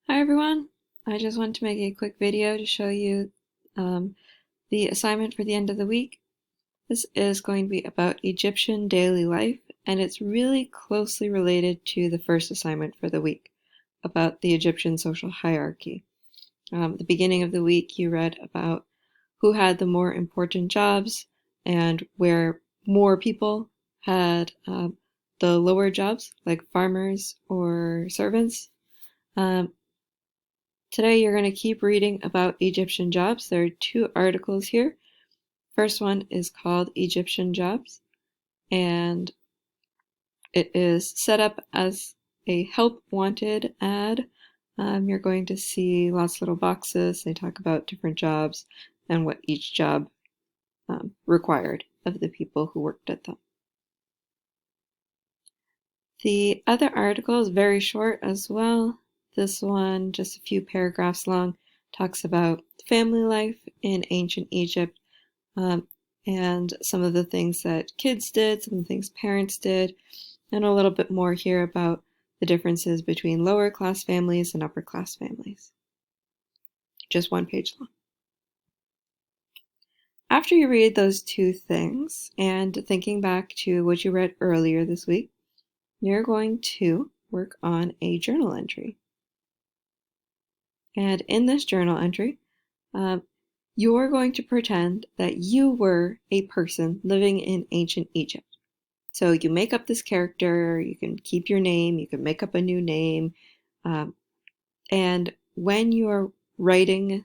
Hi everyone! I just want to make a quick video to show you the assignment for the end of the week. This is going to be about Egyptian daily life, and it's really closely related to the first assignment for the week, about the Egyptian social hierarchy. At the beginning of the week, you read about who had the more important jobs and where more people had the lower jobs, like farmers or servants. Um, Today you're going to keep reading about Egyptian jobs. There are two articles here. First one is called Egyptian Jobs, and it is set up as a help wanted ad. You're going to see lots of little boxes. They talk about different jobs and what each job required of the people who worked at them. The other article is very short as well. This one, just a few paragraphs long, talks about family life in ancient Egypt, and some of the things that kids did, some of the things parents did, and a little bit more here about the differences between lower class families and upper class families. Just one page long. After you read those two things, and thinking back to what you read earlier this week, you're going to work on a journal entry. And in this journal entry, you're going to pretend that you were a person living in ancient Egypt. So you make up this character, you can keep your name, you can make up a new name, and when you're writing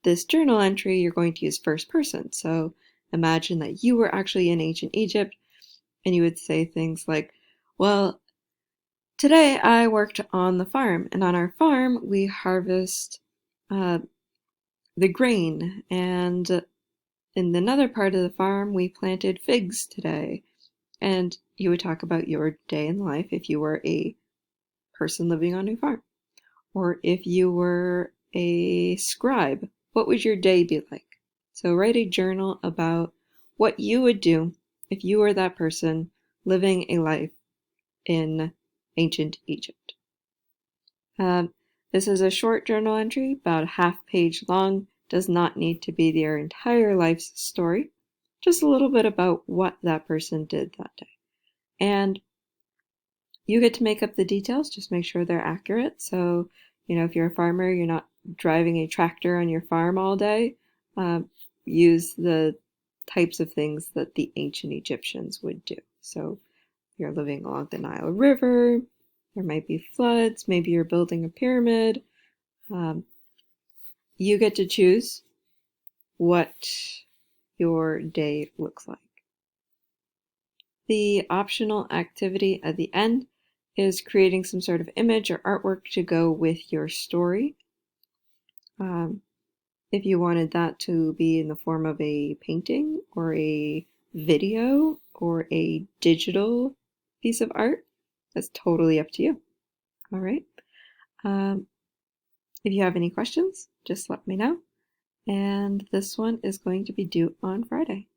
this journal entry, you're going to use first person. So imagine that you were actually in ancient Egypt, and you would say things like, well, today I worked on the farm, and on our farm we harvest the grain, and in another part of the farm we planted figs today. And you would talk about your day in life if you were a person living on a farm. Or if you were a scribe, what would your day be like? So write a journal about what you would do if you were that person living a life in ancient Egypt. This is a short journal entry, about a half page long, does not need to be their entire life's story, just a little bit about what that person did that day. And you get to make up the details, just make sure they're accurate. So, if you're a farmer, you're not driving a tractor on your farm all day. Use the types of things that the ancient Egyptians would do. So, you're living along the Nile River, there might be floods, maybe you're building a pyramid. You get to choose what your day looks like. The optional activity at the end is creating some sort of image or artwork to go with your story. If you wanted that to be in the form of a painting or a video or a digital piece of art, that's totally up to you. All right. If you have any questions, just let me know. And this one is going to be due on Friday.